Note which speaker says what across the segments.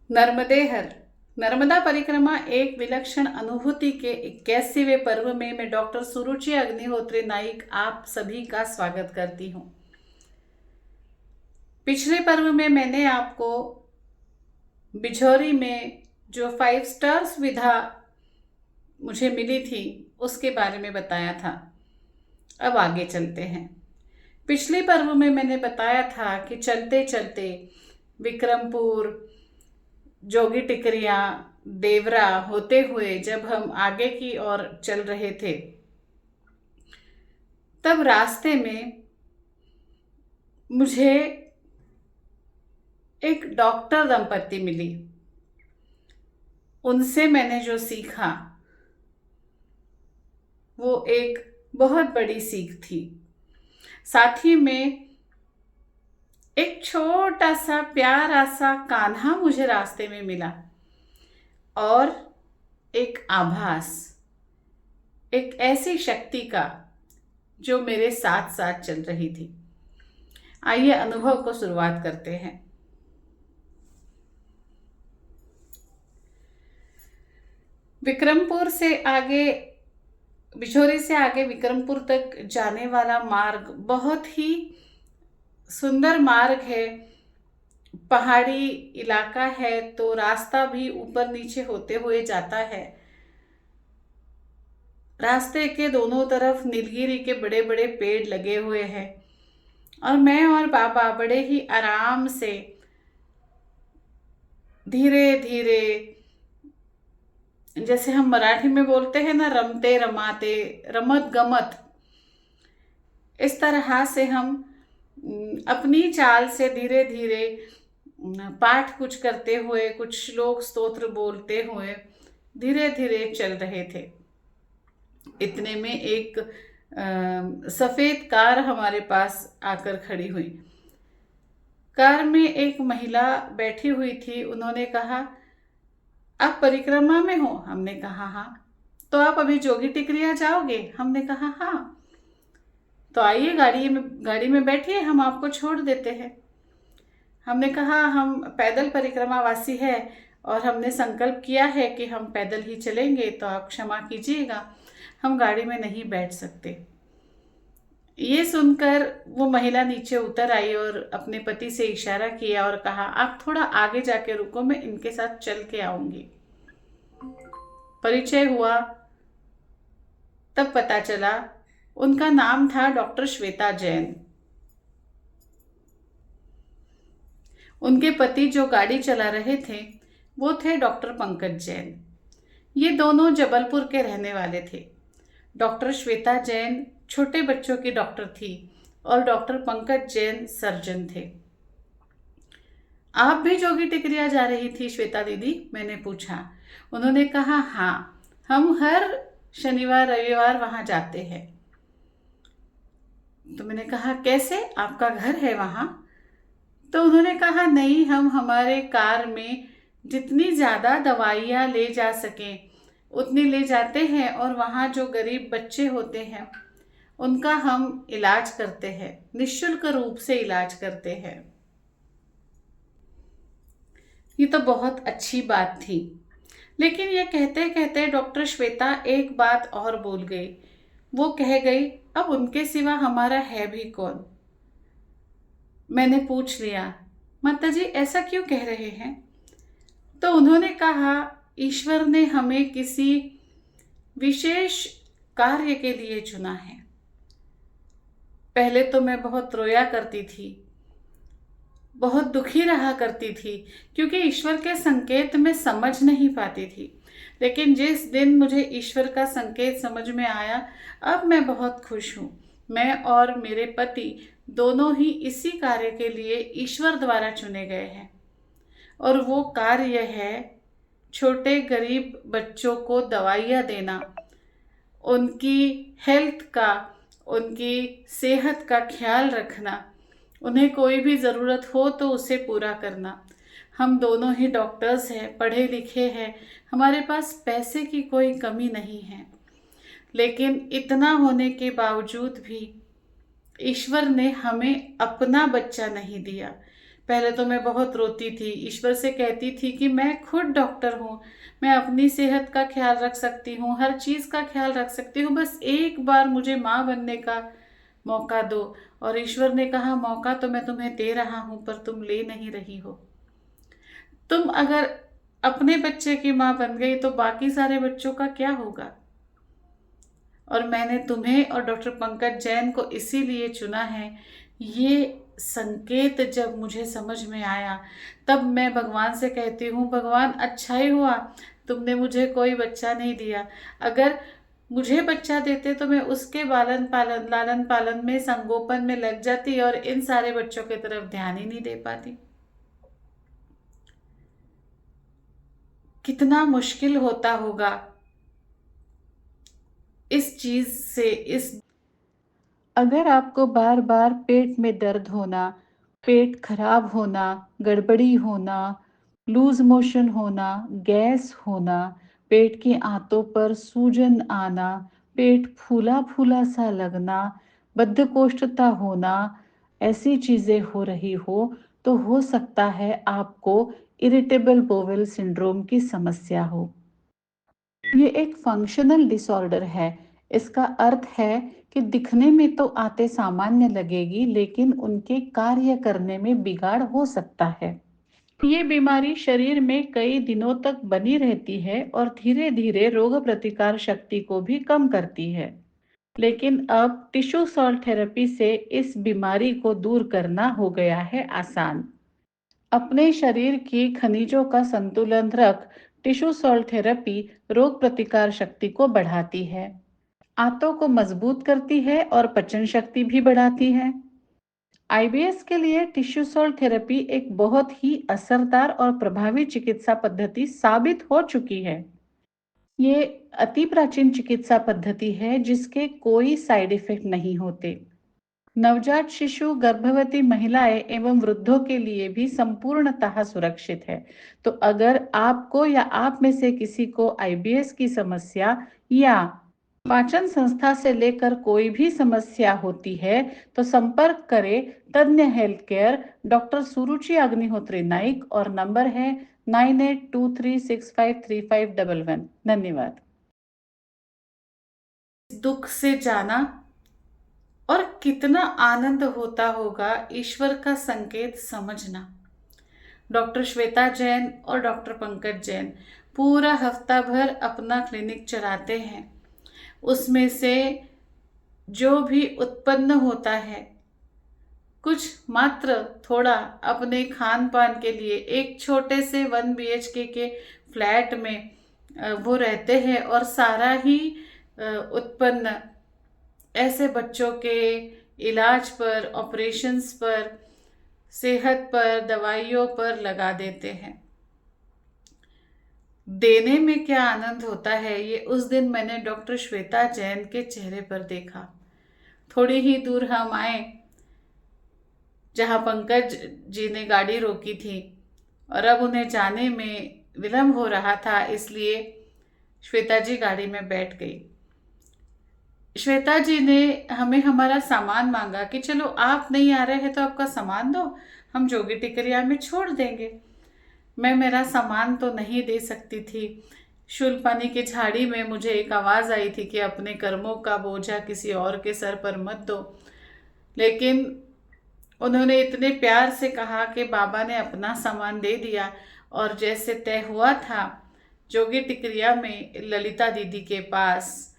Speaker 1: नर्मदे हर। नर्मदा परिक्रमा एक विलक्षण अनुभूति के 81वें पर्व में मैं डॉक्टर सुरुचि अग्निहोत्री नाइक आप सभी का स्वागत करती हूँ। पिछले पर्व में मैंने आपको बिझौरी में जो 5 स्टार सुविधा मुझे मिली थी उसके बारे में बताया था। अब आगे चलते हैं। पिछले पर्व में मैंने बताया था कि चलते चलते विक्रमपुर, जोगी टिकरिया, देवरा होते हुए जब हम आगे की ओर चल रहे थे तब रास्ते में मुझे एक डॉक्टर दंपत्ति मिली। उनसे मैंने जो सीखा वो एक बहुत बड़ी सीख थी। साथ ही में एक छोटा सा प्यारा सा कान्हा मुझे रास्ते में मिला और एक आभास, एक ऐसी शक्ति का जो मेरे साथ साथ चल रही थी। आइए अनुभव को शुरुआत करते हैं। विक्रमपुर से आगे, बिझौरी से आगे विक्रमपुर तक जाने वाला मार्ग बहुत ही सुंदर मार्ग है। पहाड़ी इलाका है तो रास्ता भी ऊपर नीचे होते हुए जाता है। रास्ते के दोनों तरफ नीलगिरी के बड़े बड़े पेड़ लगे हुए हैं और मैं और बाबा बड़े ही आराम से धीरे धीरे, जैसे हम मराठी में बोलते हैं ना, रमते रमाते, रमत गमत, इस तरह से हम अपनी चाल से धीरे धीरे पाठ कुछ करते हुए, कुछ श्लोक स्तोत्र बोलते हुए धीरे धीरे चल रहे थे। इतने में एक सफ़ेद कार हमारे पास आकर खड़ी हुई। कार में एक महिला बैठी हुई थी। उन्होंने कहा, आप परिक्रमा में हो? हमने कहा हाँ। तो आप अभी जोगी टिकरिया जाओगे? हमने कहा हाँ। तो आइए गाड़ी में बैठिए, हम आपको छोड़ देते हैं। हमने कहा हम पैदल परिक्रमा वासी है और हमने संकल्प किया है कि हम पैदल ही चलेंगे, तो आप क्षमा कीजिएगा, हम गाड़ी में नहीं बैठ सकते। ये सुनकर वो महिला नीचे उतर आई और अपने पति से इशारा किया और कहा, आप थोड़ा आगे जाके रुको, मैं इनके साथ चल के आऊंगी। परिचय हुआ तब पता चला उनका नाम था डॉक्टर श्वेता जैन। उनके पति जो गाड़ी चला रहे थे वो थे डॉक्टर पंकज जैन। ये दोनों जबलपुर के रहने वाले थे। डॉक्टर श्वेता जैन छोटे बच्चों की डॉक्टर थी और डॉक्टर पंकज जैन सर्जन थे। आप भी जोगी टिकरिया जा रही थी श्वेता दीदी? मैंने पूछा। उन्होंने कहा हाँ, हम हर शनिवार रविवार वहाँ जाते हैं। तो मैंने कहा कैसे, आपका घर है वहाँ? तो उन्होंने कहा नहीं, हम हमारे कार में जितनी ज़्यादा दवाइयाँ ले जा सकें उतनी ले जाते हैं और वहाँ जो गरीब बच्चे होते हैं उनका हम इलाज करते हैं, निःशुल्क रूप से इलाज करते हैं। ये तो बहुत अच्छी बात थी, लेकिन ये कहते कहते डॉक्टर श्वेता एक बात और बोल गई। वो कह गई, अब उनके सिवा हमारा है भी कौन? मैंने पूछ लिया, माता जी ऐसा क्यों कह रहे हैं? तो उन्होंने कहा, ईश्वर ने हमें किसी विशेष कार्य के लिए चुना है। पहले तो मैं बहुत रोया करती थी, बहुत दुखी रहा करती थी, क्योंकि ईश्वर के संकेत में समझ नहीं पाती थी। लेकिन जिस दिन मुझे ईश्वर का संकेत समझ में आया, अब मैं बहुत खुश हूँ। मैं और मेरे पति दोनों ही इसी कार्य के लिए ईश्वर द्वारा चुने गए हैं और वो कार्य है छोटे गरीब बच्चों को दवाइयाँ देना, उनकी हेल्थ का, उनकी सेहत का ख्याल रखना, उन्हें कोई भी ज़रूरत हो तो उसे पूरा करना। हम दोनों ही डॉक्टर्स हैं, पढ़े लिखे हैं, हमारे पास पैसे की कोई कमी नहीं है, लेकिन इतना होने के बावजूद भी ईश्वर ने हमें अपना बच्चा नहीं दिया। पहले तो मैं बहुत रोती थी, ईश्वर से कहती थी कि मैं खुद डॉक्टर हूँ, मैं अपनी सेहत का ख्याल रख सकती हूँ, हर चीज़ का ख्याल रख सकती हूँ, बस एक बार मुझे माँ बनने का मौका दो। और ईश्वर ने कहा, मौका तो मैं तुम्हें दे रहा हूँ पर तुम ले नहीं रही हो। तुम अगर अपने बच्चे की माँ बन गई तो बाकी सारे बच्चों का क्या होगा। और मैंने तुम्हें और डॉक्टर पंकज जैन को इसीलिए चुना है। ये संकेत जब मुझे समझ में आया, तब मैं भगवान से कहती हूँ, भगवान अच्छा ही हुआ तुमने मुझे कोई बच्चा नहीं दिया। अगर मुझे बच्चा देते तो मैं उसके लालन पालन में, संगोपन में लग जाती और इन सारे बच्चों की तरफ ध्यान ही नहीं दे पाती। कितना मुश्किल होता होगा इस चीज से। इस अगर आपको बार बार पेट में दर्द होना, पेट खराब होना, गड़बड़ी होना, लूज मोशन होना, गैस होना, पेट की आंतों पर सूजन आना, पेट फूला फूला सा लगना, बद्धकोष्ठता होना, ऐसी चीज़ें हो रही तो हो सकता है आपको इरिटेबल बोवेल सिंड्रोम की समस्या हो। ये एक फंक्शनल डिसऑर्डर है। इसका अर्थ है कि दिखने में तो आते सामान्य लगेगी, लेकिन उनके कार्य करने में बिगाड़ हो सकता है। ये बीमारी शरीर में कई दिनों तक बनी रहती है और धीरे धीरे रोग प्रतिकार शक्ति को भी कम करती है। लेकिन अब टिश्यू सॉल्ट थेरेपी से इस बीमारी को दूर करना हो गया है आसान। अपने शरीर की खनिजों का संतुलन रख टिश्यू सॉल्ट थेरेपी रोग प्रतिकार शक्ति को बढ़ाती है, आंतों को मजबूत करती है और पचन शक्ति भी बढ़ाती है। आईबीएस के लिए टिश्यू सॉल्ट थेरेपी एक बहुत ही असरदार और प्रभावी चिकित्सा पद्धति साबित हो चुकी है। ये अति प्राचीन चिकित्सा पद्धति है जिसके कोई साइड इफेक्ट नहीं होते। नवजात शिशु, गर्भवती महिलाएं एवं वृद्धों के लिए भी संपूर्णतः सुरक्षित है। तो अगर आपको या आप में से किसी को आईबीएस की समस्या या पाचन संस्था से लेकर कोई भी समस्या होती है तो संपर्क करें तज्ञ हेल्थ केयर डॉक्टर सुरुचि अग्निहोत्री नाइक और नंबर है 9823653511। धन्यवाद। दुख से जाना और कितना आनंद होता होगा ईश्वर का संकेत समझना। डॉक्टर श्वेता जैन और डॉक्टर पंकज जैन पूरा हफ्ता भर अपना क्लिनिक चलाते हैं। उसमें से जो भी उत्पन्न होता है, कुछ मात्र थोड़ा अपने खान पान के लिए एक छोटे से 1 BHK के फ्लैट में वो रहते हैं और सारा ही उत्पन्न ऐसे बच्चों के इलाज पर, ऑपरेशंस पर, सेहत पर, दवाइयों पर लगा देते हैं। देने में क्या आनंद होता है ये उस दिन मैंने डॉक्टर श्वेता जैन के चेहरे पर देखा। थोड़ी ही दूर हम आए जहां पंकज जी ने गाड़ी रोकी थी और अब उन्हें जाने में विलंब हो रहा था, इसलिए श्वेता जी गाड़ी में बैठ गई। श्वेता जी ने हमें हमारा सामान मांगा कि चलो आप नहीं आ रहे हैं तो आपका सामान दो, हम जोगी टिकरिया में छोड़ देंगे। मैं मेरा सामान तो नहीं दे सकती थी। शूलपानी की झाड़ी में मुझे एक आवाज़ आई थी कि अपने कर्मों का बोझा किसी और के सर पर मत दो, लेकिन उन्होंने इतने प्यार से कहा कि बाबा ने अपना सामान दे दिया और जैसे तय हुआ था जोगी टिकरिया में ललिता दीदी के पास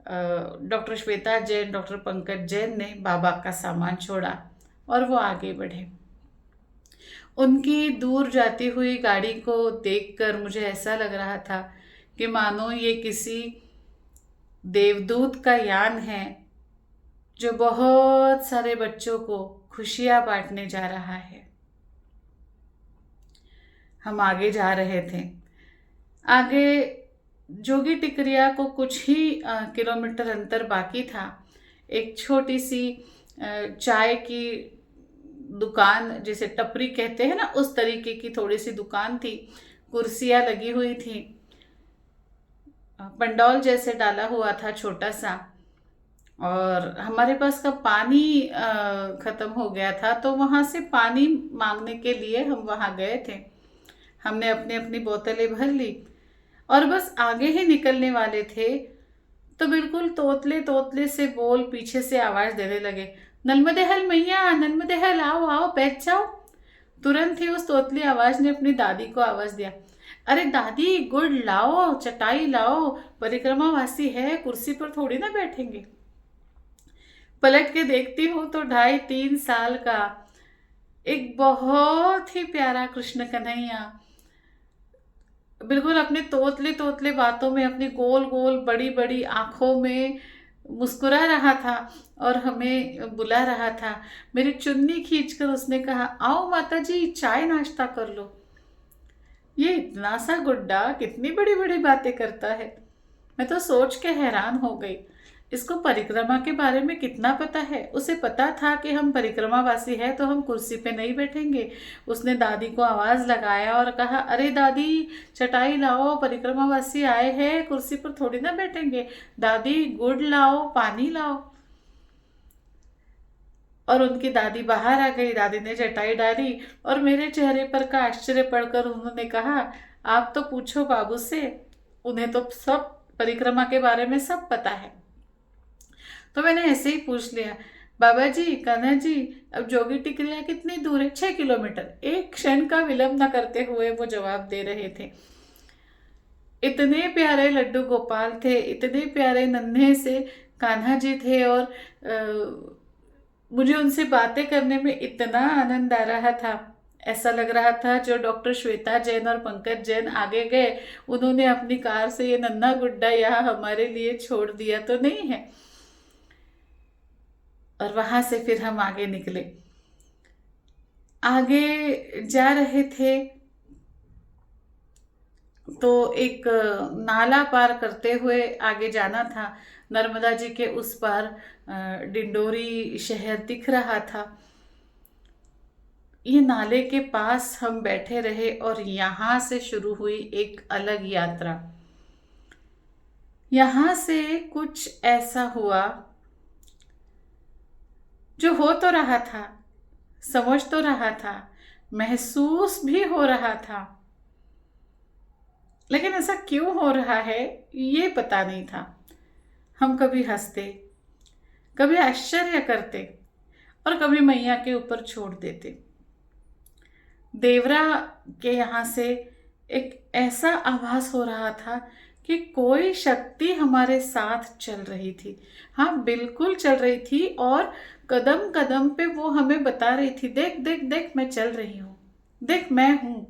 Speaker 1: डॉक्टर श्वेता जैन, डॉक्टर पंकज जैन ने बाबा का सामान छोड़ा और वो आगे बढ़े। उनकी दूर जाती हुई गाड़ी को देखकर मुझे ऐसा लग रहा था कि मानो ये किसी देवदूत का यान है जो बहुत सारे बच्चों को खुशियां बांटने जा रहा है। हम आगे जा रहे थे। आगे जोगी टिकरिया को कुछ ही किलोमीटर अंतर बाकी था। एक छोटी सी चाय की दुकान, जिसे टपरी कहते हैं ना, उस तरीके की थोड़ी सी दुकान थी। कुर्सियां लगी हुई थी, पंडौल जैसे डाला हुआ था छोटा सा, और हमारे पास का पानी ख़त्म हो गया था, तो वहाँ से पानी मांगने के लिए हम वहाँ गए थे। हमने अपनी अपनी बोतलें भर ली और बस आगे ही निकलने वाले थे, तो बिल्कुल तोतले तोतले से बोल पीछे से आवाज़ देने लगे, नर्मदे हल मैया, नर्मदे हल, आओ आओ बैठ जाओ। तुरंत ही उस तोतली आवाज़ ने अपनी दादी को आवाज़ दिया, अरे दादी गुड़ लाओ, चटाई लाओ, परिक्रमा वासी है, कुर्सी पर थोड़ी ना बैठेंगे। पलट के देखती हूँ तो 2.5-3 साल का एक बहुत ही प्यारा कृष्ण कन्हैया बिल्कुल अपने तोतले तोतले बातों में, अपनी गोल गोल बड़ी बड़ी आंखों में मुस्कुरा रहा था और हमें बुला रहा था। मेरी चुन्नी खींचकर उसने कहा, आओ माता जी चाय नाश्ता कर लो। ये इतना सा गुड्डा कितनी बड़ी बड़ी बातें करता है। मैं तो सोच के हैरान हो गई, इसको परिक्रमा के बारे में कितना पता है। उसे पता था कि हम परिक्रमावासी हैं तो हम कुर्सी पे नहीं बैठेंगे। उसने दादी को आवाज़ लगाया और कहा, अरे दादी चटाई लाओ, परिक्रमावासी आए हैं, कुर्सी पर थोड़ी ना बैठेंगे। दादी गुड़ लाओ, पानी लाओ। और उनकी दादी बाहर आ गई। दादी ने चटाई डाली और मेरे चेहरे पर का आश्चर्य पढ़कर उन्होंने कहा, आप तो पूछो बाबू से, उन्हें तो सब परिक्रमा के बारे में सब पता है। तो मैंने ऐसे ही पूछ लिया, बाबा जी, कान्हा जी, अब जोगी टिकरिया कितनी दूर है? 6 किलोमीटर। एक क्षण का विलंब न करते हुए वो जवाब दे रहे थे। इतने प्यारे लड्डू गोपाल थे, इतने प्यारे नन्हे से कान्हा जी थे और मुझे उनसे बातें करने में इतना आनंद आ रहा था। ऐसा लग रहा था जो डॉक्टर श्वेता जैन और पंकज जैन आगे गए, उन्होंने अपनी कार से ये नन्हा गुड्डा यहाँ हमारे लिए छोड़ दिया तो नहीं है। और वहां से फिर हम आगे निकले, आगे जा रहे थे तो एक नाला पार करते हुए आगे जाना था। नर्मदा जी के उस पार डिंडोरी शहर दिख रहा था। ये नाले के पास हम बैठे रहे और यहाँ से शुरू हुई एक अलग यात्रा। यहाँ से कुछ ऐसा हुआ जो हो तो रहा था, समझ तो रहा था, महसूस भी हो रहा था, लेकिन ऐसा क्यों हो रहा है ये पता नहीं था। हम कभी हंसते, कभी आश्चर्य करते और कभी मैया के ऊपर छोड़ देते। देवरा के यहाँ से एक ऐसा आभास हो रहा था कि कोई शक्ति हमारे साथ चल रही थी। हाँ, बिल्कुल चल रही थी और कदम कदम पे वो हमें बता रही थी, देख देख देख मैं चल रही हूँ, देख मैं हूँ।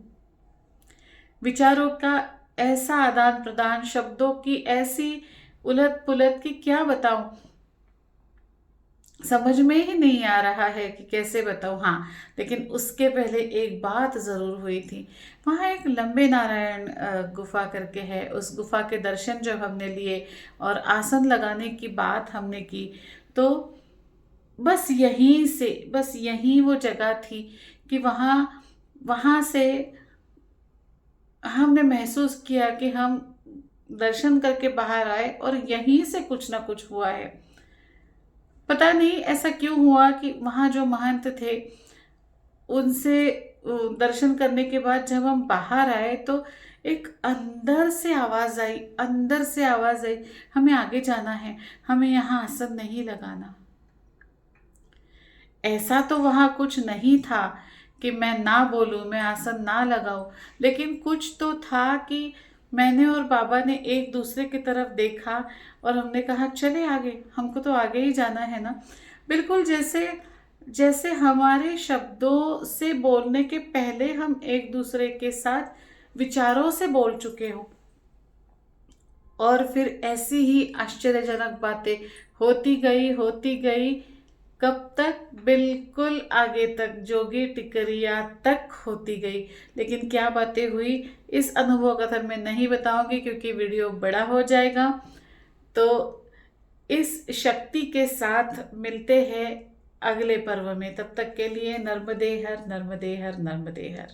Speaker 1: विचारों का ऐसा आदान प्रदान, शब्दों की ऐसी उलट पुलट की क्या बताऊं, समझ में ही नहीं आ रहा है कि कैसे बताऊं। हाँ, लेकिन उसके पहले एक बात ज़रूर हुई थी। वहाँ एक लंबे नारायण गुफा करके है, उस गुफा के दर्शन जब हमने लिए और आसन लगाने की बात हमने की, तो बस यहीं से, बस यहीं वो जगह थी कि वहाँ वहाँ से हमने महसूस किया कि हम दर्शन करके बाहर आए और यहीं से कुछ ना कुछ हुआ है। पता नहीं ऐसा क्यों हुआ कि वहाँ जो महंत थे उनसे दर्शन करने के बाद जब हम बाहर आए तो एक अंदर से आवाज़ आई, अंदर से आवाज़ आई, हमें आगे जाना है, हमें यहाँ आसन नहीं लगाना। ऐसा तो वहाँ कुछ नहीं था कि मैं ना बोलूँ, मैं आसन ना लगाऊं, लेकिन कुछ तो था कि मैंने और बाबा ने एक दूसरे की तरफ देखा और हमने कहा चले आगे, हमको तो आगे ही जाना है ना। बिल्कुल जैसे जैसे हमारे शब्दों से बोलने के पहले हम एक दूसरे के साथ विचारों से बोल चुके हो। और फिर ऐसी ही आश्चर्यजनक बातें होती गई, कब तक? बिल्कुल आगे तक, जोगी टिकरिया तक होती गई। लेकिन क्या बातें हुई इस अनुभव कथन में नहीं बताऊंगी क्योंकि वीडियो बड़ा हो जाएगा। तो इस शक्ति के साथ मिलते हैं अगले पर्व में। तब तक के लिए नर्मदे हर, नर्मदे हर, नर्मदे हर।